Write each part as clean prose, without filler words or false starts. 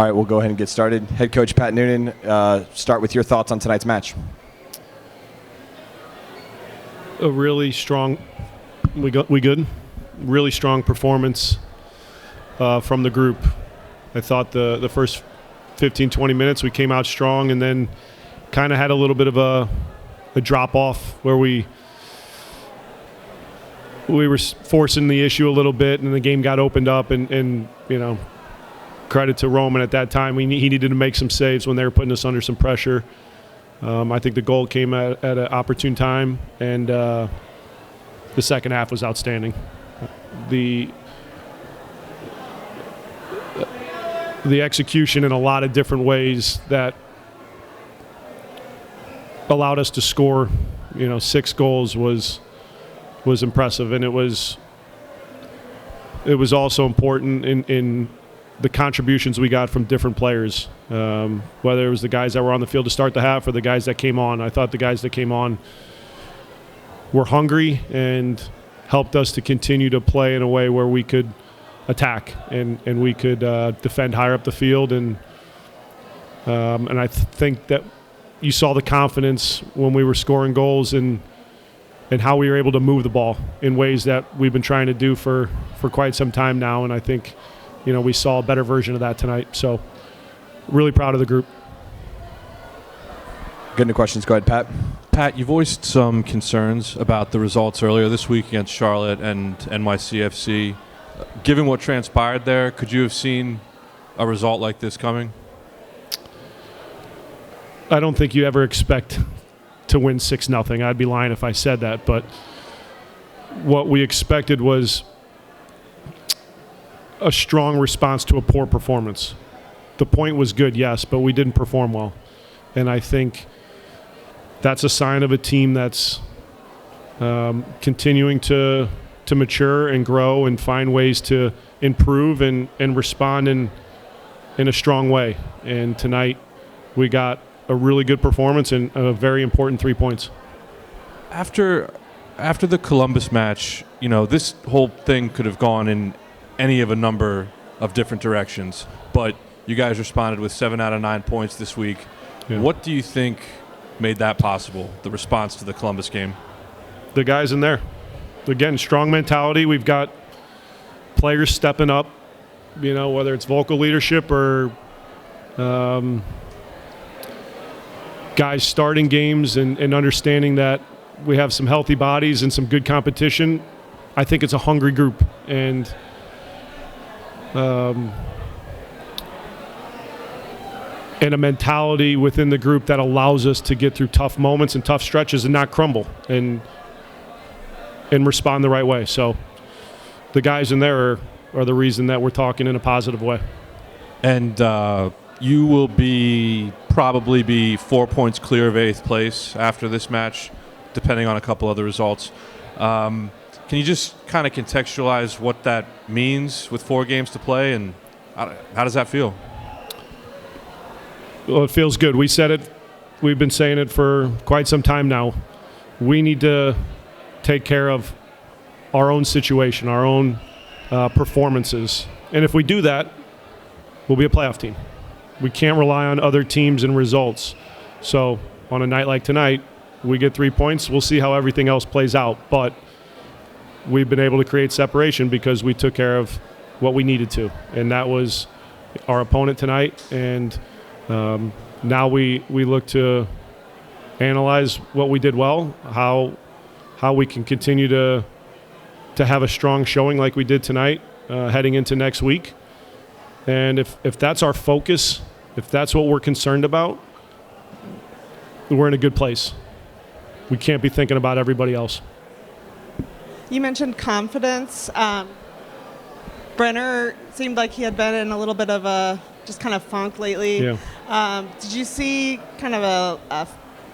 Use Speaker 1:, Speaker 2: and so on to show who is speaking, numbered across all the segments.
Speaker 1: All right, we'll go ahead and get started. Head coach Pat Noonan, start with your thoughts on tonight's match.
Speaker 2: A really strong, we good? Really strong performance from the group. I thought the first 15, 20 minutes we came out strong, and then kind of had a little bit of a drop off where we were forcing the issue a little bit, and the game got opened up, and you know, credit to Roman at that time. He needed to make some saves when they were putting us under some pressure. I think the goal came at an opportune time, and the second half was outstanding. The execution in a lot of different ways that allowed us to score, 6 goals was impressive, and it was also important in the contributions we got from different players, whether it was the guys that were on the field to start the half or the guys that came on. I thought the guys that came on were hungry and helped us to continue to play in a way where we could attack and we could defend higher up the field. And I think that you saw the confidence when we were scoring goals and how we were able to move the ball in ways that we've been trying to do for quite some time now. And I think we saw a better version of that tonight. So really proud of the group.
Speaker 1: Get into questions. Go ahead, Pat.
Speaker 3: Pat, you voiced some concerns about the results earlier this week against Charlotte and NYCFC. Given what transpired there, could you have seen a result like this coming?
Speaker 2: I don't think you ever expect to win 6-0. I'd be lying if I said that. But what we expected was a strong response to a poor performance. The point was good, yes, but we didn't perform well. And I think that's a sign of a team that's continuing to mature and grow and find ways to improve and respond in a strong way. And tonight we got a really good performance and a very important 3 points.
Speaker 3: After the Columbus match, this whole thing could have gone in any of a number of different directions, but you guys responded with 7 out of 9 points this week. Yeah. What do you think made that possible, the response to the Columbus game?
Speaker 2: The guys in there. Again, strong mentality. We've got players stepping up, whether it's vocal leadership or guys starting games and understanding that we have some healthy bodies and some good competition. I think it's a hungry group, and a mentality within the group that allows us to get through tough moments and tough stretches and not crumble and respond the right way. So the guys in there are the reason that we're talking in a positive way.
Speaker 3: And you will probably be 4 points clear of 8th place after this match, depending on a couple other results. Can you just kind of contextualize what that means with 4 games to play, and how does that feel?
Speaker 2: Well, it feels good. We said it. We've been saying it for quite some time now. We need to take care of our own situation, our own performances. And if we do that, we'll be a playoff team. We can't rely on other teams and results. So on a night like tonight, we get 3 points. We'll see how everything else plays out. But we've been able to create separation because we took care of what we needed to. And that was our opponent tonight. And now we look to analyze what we did well, how we can continue to have a strong showing like we did tonight heading into next week. And if that's our focus, if that's what we're concerned about, we're in a good place. We can't be thinking about everybody else.
Speaker 4: You mentioned confidence. Brenner seemed like he had been in a little bit of a just kind of funk lately.
Speaker 2: Yeah.
Speaker 4: Did you see kind of a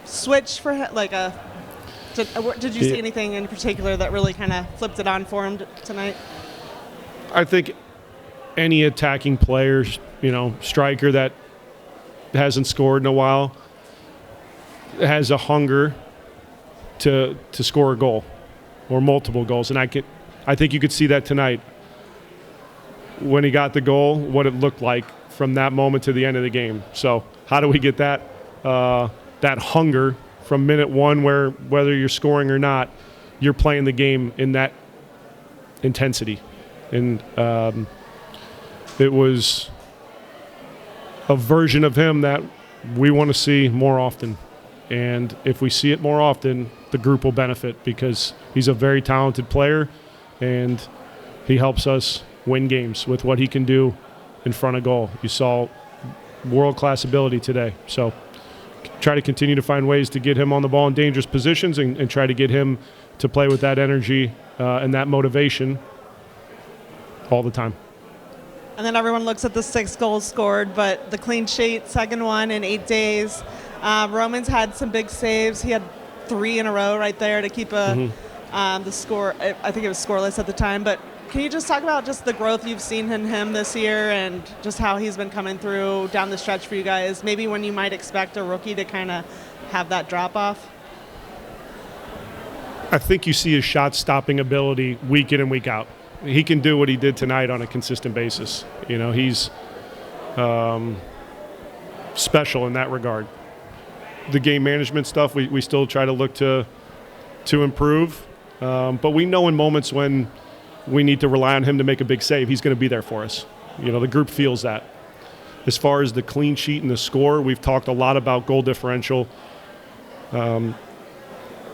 Speaker 4: switch for him, did you see anything in particular that really kind of flipped it on for him tonight?
Speaker 2: I think any attacking player, striker that hasn't scored in a while has a hunger to score a goal or multiple goals. And I think you could see that tonight when he got the goal, what it looked like from that moment to the end of the game. So how do we get that hunger from minute one, where whether you're scoring or not, you're playing the game in that intensity? And it was a version of him that we want to see more often. And if we see it more often, the group will benefit, because he's a very talented player and he helps us win games with what he can do in front of goal. You saw world-class ability today. So try to continue to find ways to get him on the ball in dangerous positions, and try to get him to play with that energy and that motivation all the time.
Speaker 4: And then everyone looks at the 6 goals scored, but the clean sheet, second one in 8 days. Roman's had some big saves. He had 3 in a row right there to keep the score. I think it was scoreless at the time. But can you just talk about just the growth you've seen in him this year, and just how he's been coming through down the stretch for you guys? Maybe when you might expect a rookie to kind of have that drop off.
Speaker 2: I think you see his shot-stopping ability week in and week out. He can do what he did tonight on a consistent basis. You know, he's special in that regard. The game management stuff, we still try to look to improve. But we know in moments when we need to rely on him to make a big save, he's going to be there for us. You know, the group feels that. As far as the clean sheet and the score, we've talked a lot about goal differential in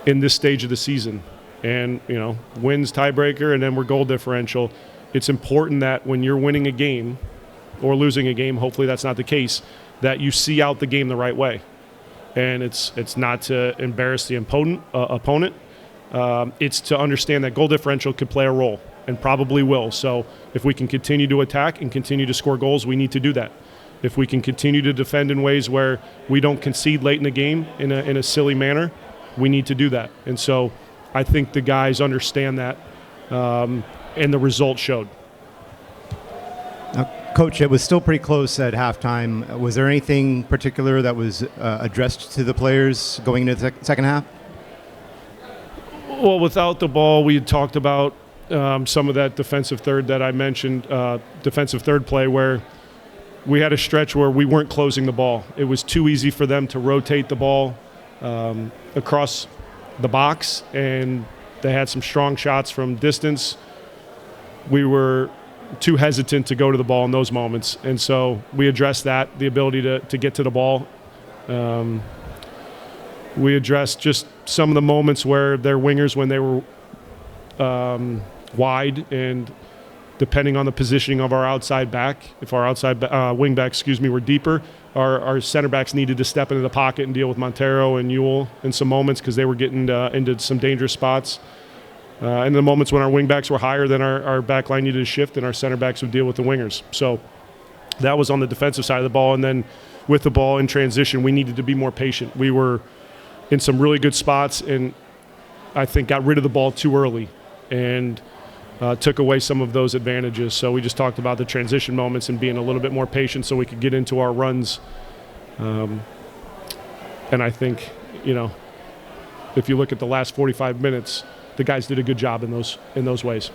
Speaker 2: this stage of the season. And, you know, wins, tiebreaker, and then we're goal differential. It's important that when you're winning a game or losing a game, hopefully that's not the case, that you see out the game the right way. And it's not to embarrass the opponent. It's to understand that goal differential could play a role, and probably will. So if we can continue to attack and continue to score goals, we need to do that. If we can continue to defend in ways where we don't concede late in the game in a silly manner, we need to do that. And so I think the guys understand that, and the results showed.
Speaker 5: Coach, it was still pretty close at halftime. Was there anything particular that was addressed to the players going into the second half?
Speaker 2: Well, without the ball, we had talked about some of that defensive third that I mentioned, defensive third play, where we had a stretch where we weren't closing the ball. It was too easy for them to rotate the ball across the box, and they had some strong shots from distance. We were too hesitant to go to the ball in those moments, and so we addressed that, the ability to get to the ball. We addressed just some of the moments where their wingers, when they were wide, and depending on the positioning of our outside back, if our outside wing backs, were deeper, our center backs needed to step into the pocket and deal with Montero and Ewell in some moments, because they were getting into some dangerous spots. And the moments when our wing backs were higher, then our back line needed to shift, and our center backs would deal with the wingers. So that was on the defensive side of the ball. And then with the ball in transition, we needed to be more patient. We were in some really good spots, and I think got rid of the ball too early and took away some of those advantages. So we just talked about the transition moments and being a little bit more patient so we could get into our runs. And I think, you know, if you look at the last 45 minutes, the guys did a good job in those ways.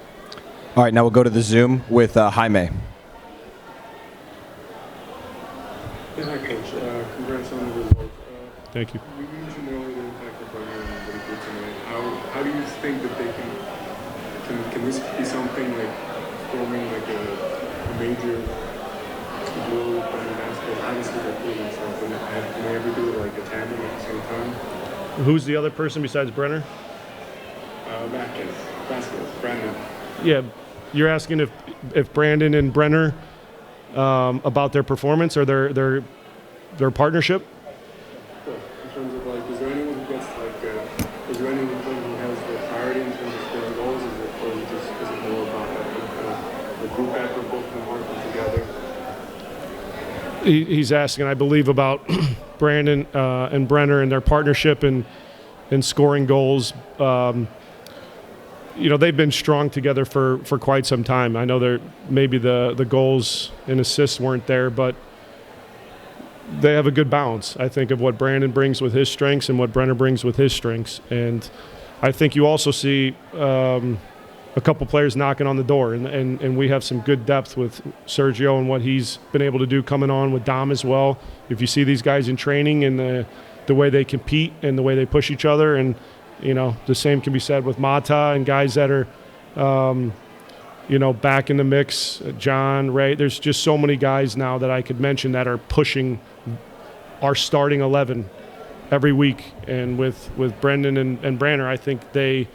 Speaker 1: All right, now we'll go to the Zoom with Jaime.
Speaker 6: Yeah, hi, Coach. Congrats on the result.
Speaker 2: Thank you.
Speaker 6: You mentioned earlier the impact of Brenner and what he did tonight. How do you think that they can this be something like forming like a major role in basketball? Obviously, they're putting themselves in it. Can they ever do it like a tandem at the same time?
Speaker 2: Who's the other person besides Brenner?
Speaker 6: Basketball, Brandon.
Speaker 2: Yeah, you're asking if Brandon and Brenner about their performance or their partnership?
Speaker 6: Yeah, in terms of like, is there anyone who gets like, is there anyone who has the priority in terms of scoring goals? Is it more about the group effort, both of them working together?
Speaker 2: He's asking, I believe, about Brandon and Brenner and their partnership and scoring goals. You know, they've been strong together for quite some time. I know maybe the goals and assists weren't there, but they have a good balance, I think, of what Brandon brings with his strengths and what Brenner brings with his strengths. And I think you also see a couple players knocking on the door, and we have some good depth with Sergio and what he's been able to do coming on with Dom as well. If you see these guys in training and the way they compete and the way they push each other, and the same can be said with Mata and guys that are back in the mix, John, Ray. There's just so many guys now that I could mention that are pushing our starting 11 every week. And with Brendan and Brenner, I think they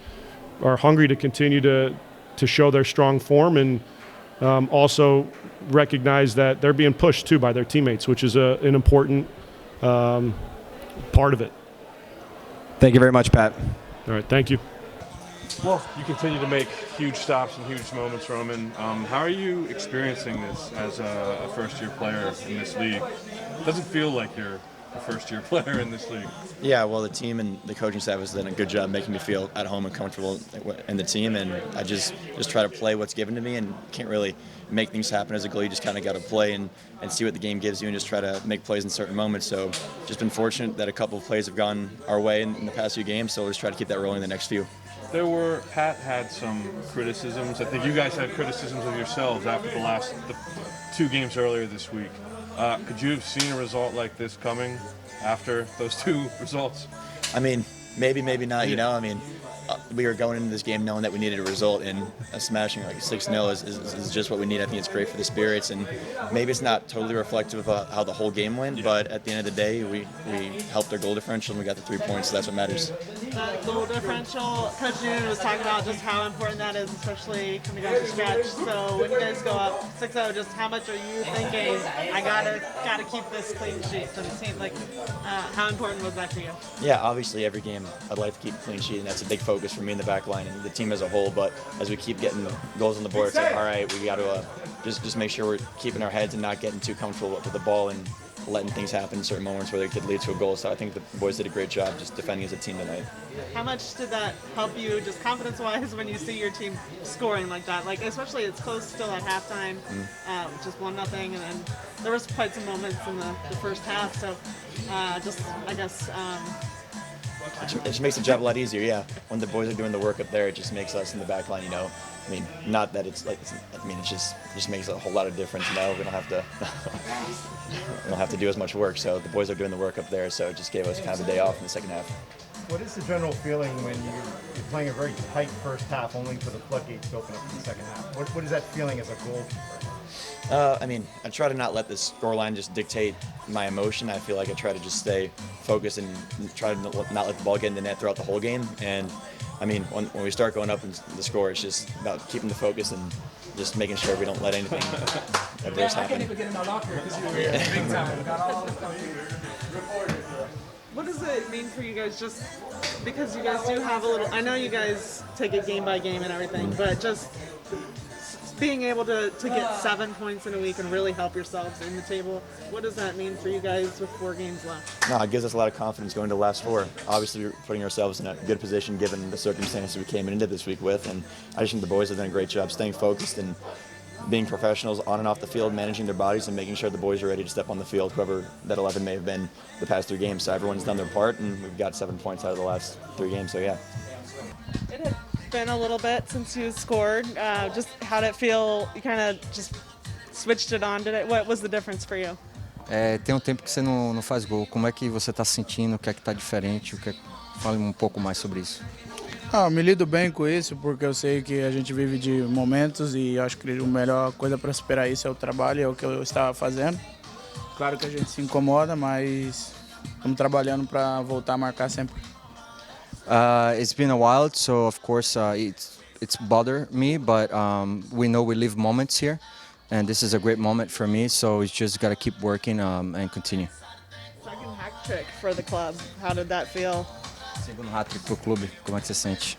Speaker 2: are hungry to continue to show their strong form, and also recognize that they're being pushed too by their teammates, which is an important part of it.
Speaker 1: Thank you very much, Pat.
Speaker 2: All right, thank you.
Speaker 3: Well, you continue to make huge stops and huge moments, Roman. How are you experiencing this as a first-year player in this league? It doesn't feel like you're a first-year player in this league.
Speaker 7: Yeah, well, the team and the coaching staff has done a good job making me feel at home and comfortable in the team, and I just try to play what's given to me, and can't really make things happen as a goalie. You just kind of got to play and see what the game gives you, and just try to make plays in certain moments. So just been fortunate that a couple of plays have gone our way in the past few games, so we'll just try to keep that rolling in the next few.
Speaker 3: Pat had some criticisms. I think you guys had criticisms of yourselves after the 2 games earlier this week. Could you have seen a result like this coming after those 2 results?
Speaker 7: I mean, maybe not. We were going into this game knowing that we needed a result, and a smashing like a 6-0 is just what we need. I think it's great for the spirits, and maybe it's not totally reflective of how the whole game went, but at the end of the day, we helped our goal differential, and we got the 3 points, so that's what matters.
Speaker 4: That goal differential, Coach Noonan was talking about just how important that is, especially coming down the stretch. So when you guys go up 6-0, just how much are you thinking, I gotta keep this clean sheet for the team? Like, how important was that to you?
Speaker 7: Yeah, obviously every game I'd like to keep a clean sheet, and that's a big focus for me in the back line and the team as a whole. But as we keep getting goals on the board, it's like, all right, we got to just make sure we're keeping our heads and not getting too comfortable with the ball and letting things happen in certain moments where they could lead to a goal. So I think the boys did a great job just defending as a team tonight.
Speaker 4: How much did that help you, just confidence-wise, when you see your team scoring like that? Like, especially it's close still at halftime, just 1-0, and then there was quite some moments in the first half. So just, I guess.
Speaker 7: It just makes the job a lot easier, yeah. When the boys are doing the work up there, it just makes us in the back line, I mean, not that it's like, it just makes a whole lot of difference, We don't have to do as much work, so the boys are doing the work up there, so it just gave us kind of a day off in the second half.
Speaker 5: What is the general feeling when you're playing a very tight first half, only for the floodgates to open up in the second half? What is that feeling as a goalkeeper?
Speaker 7: I try to not let the scoreline just dictate my emotion. I feel like I try to just stay focused and try to not let the ball get in the net throughout the whole game. And when we start going up in the score, it's just about keeping the focus and just making sure we don't let anything adverse happen.
Speaker 4: What does it mean for you guys, just because you guys do have a little, I know you guys take it game by game and everything, but just being able to get 7 points in a week and really help yourselves in the table, what does that mean for you guys with 4 games left?
Speaker 7: No, it gives us a lot of confidence going to the last 4. Obviously, we're putting ourselves in a good position given the circumstances we came into this week with, and I just think the boys have done a great job staying focused and being professionals on and off the field, managing their bodies and making sure the boys are ready to step on the field, whoever that 11 may have been the past 3 games. So everyone's done their part, and we've got 7 points out of the last 3 games, so yeah.
Speaker 4: It had been a little bit since you scored. Just how did it feel? You kind of just switched it on, did it? What was the difference for you?
Speaker 8: Tem tempo que você não faz gol. Como é que você está se sentindo? O que é que está diferente? Fale um pouco mais sobre isso.
Speaker 9: Eu me lido bem com isso, porque eu sei que a gente vive de momentos e acho que a melhor coisa para superar isso é o trabalho, é o que eu estava fazendo. Claro que a gente se incomoda, mas estamos trabalhando para voltar a marcar sempre.
Speaker 8: It's been a while, so of course it's bothered me, but we know we live moments here, and this is a great moment for me, so we just got to keep working and continue.
Speaker 4: Second hat trick for the club. How did that feel?
Speaker 8: Segundo hat-trick pro clube, como é que você sente?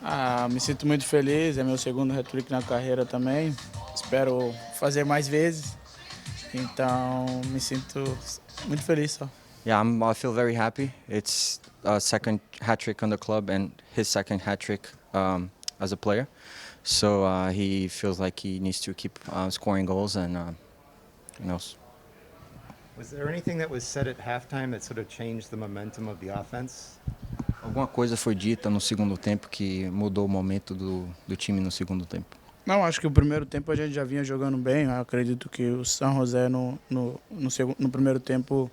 Speaker 9: Me sinto muito feliz, é meu segundo hat-trick na carreira também. Espero fazer mais vezes, então me sinto muito feliz só.
Speaker 8: Yeah, I feel very happy. It's a second hat-trick on the club and his second hat-trick as a player. So he feels like he needs to keep scoring goals and who knows.
Speaker 5: Was there anything that was said at halftime that sort of changed the momentum of the offense?
Speaker 8: Alguma coisa foi dita no segundo tempo que mudou o momento do time no segundo tempo?
Speaker 9: Não, acho que o primeiro tempo a gente já vinha jogando bem. Eu acredito que o San José no primeiro tempo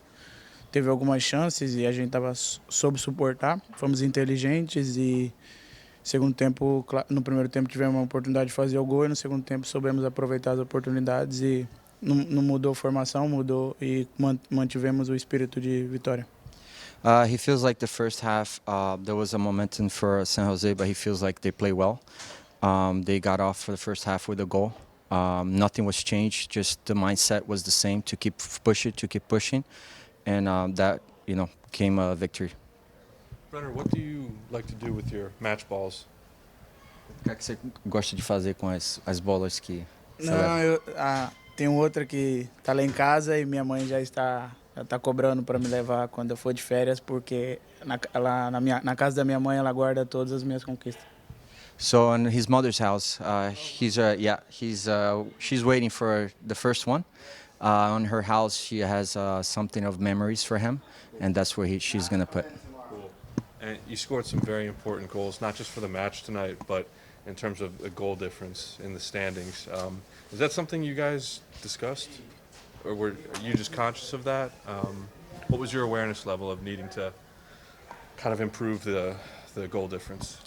Speaker 9: teve algumas chances e a gente estava soube suportar. Fomos inteligentes e no primeiro tempo tivemos uma oportunidade de fazer o gol e no segundo tempo soubemos aproveitar as oportunidades e não mudou a formação, mudou e mantivemos o espírito de vitória.
Speaker 8: He feels like the first half there was a momentum for San Jose, but he feels like they play well. They got off for the first half with a goal. Nothing was changed, just the mindset was the same to keep pushing, and that came a victory.
Speaker 3: Brenner, what do you like to do with your match balls?
Speaker 8: O que é que você gosta de fazer com as bolas que você
Speaker 9: Não,
Speaker 8: leva?
Speaker 9: tem outra que está lá em casa e minha mãe já está cobrando para me levar quando eu for de férias, porque na casa da minha mãe ela guarda todas as minhas conquistas.
Speaker 8: So in his mother's house, she's waiting for the first one. On her house, she has something of memories for him, and that's where she's gonna put.
Speaker 3: Cool. And you scored some very important goals, not just for the match tonight, but in terms of a goal difference in the standings. Is that something you guys discussed, or are you just conscious of that? What was your awareness level of needing to kind of improve the goal difference?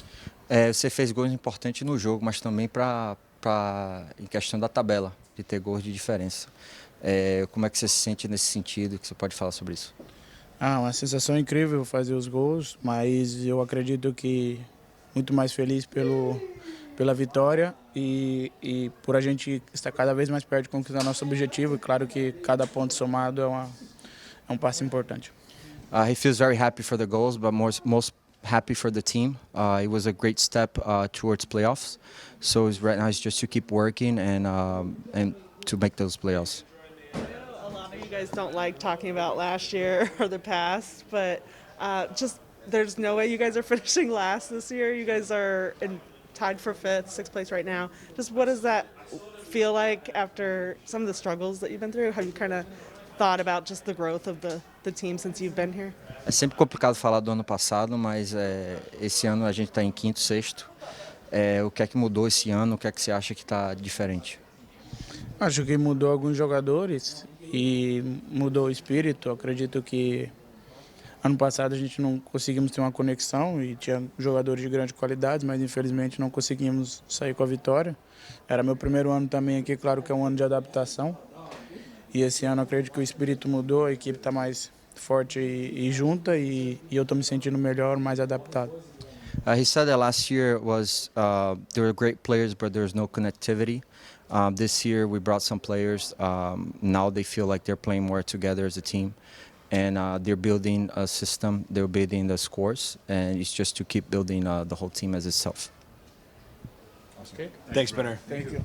Speaker 8: Você fez gols importantes no jogo, mas também em questão da tabela, de ter gols de diferença. Como é que você se sente nesse sentido? Que você pode falar sobre isso?
Speaker 9: Uma sensação incrível fazer os gols, mas eu acredito que muito mais feliz pela vitória e por a gente estar cada vez mais perto de conquistar nosso objetivo. E claro que cada ponto somado é um passo importante.
Speaker 8: He feels very happy for the goals, but most happy for the team. It was a great step towards playoffs. So right now it's just to keep working and to make those playoffs.
Speaker 4: A lot of you guys don't like talking about last year or the past, but there's no way you guys are finishing last this year. You guys are tied for sixth place right now. Just what does that feel like after some of the struggles that you've been through? Have you kind of thought about just the growth of the team since you've been here?
Speaker 8: É sempre complicado falar do ano passado, mas esse ano a gente está em quinto, sexto. O que é que mudou esse ano? O que é que você acha que está diferente?
Speaker 9: Acho que mudou alguns jogadores e mudou o espírito. Acredito que ano passado a gente não conseguimos ter uma conexão e tinha jogadores de grande qualidade, mas infelizmente não conseguimos sair com a vitória. Era meu primeiro ano também aqui, claro que é um ano de adaptação. E esse ano acredito que o espírito mudou, a equipe está mais forte e junta e eu estou me sentindo melhor, mais adaptado.
Speaker 8: He said that last year there were great players, but there was no connectivity. This year we brought some players. Now they feel like they're playing more together as a team, and they're building a system. They're building the scores, and it's just to keep building the whole team as itself.
Speaker 3: Okay.
Speaker 1: Thanks, Brenner.
Speaker 9: Thank you.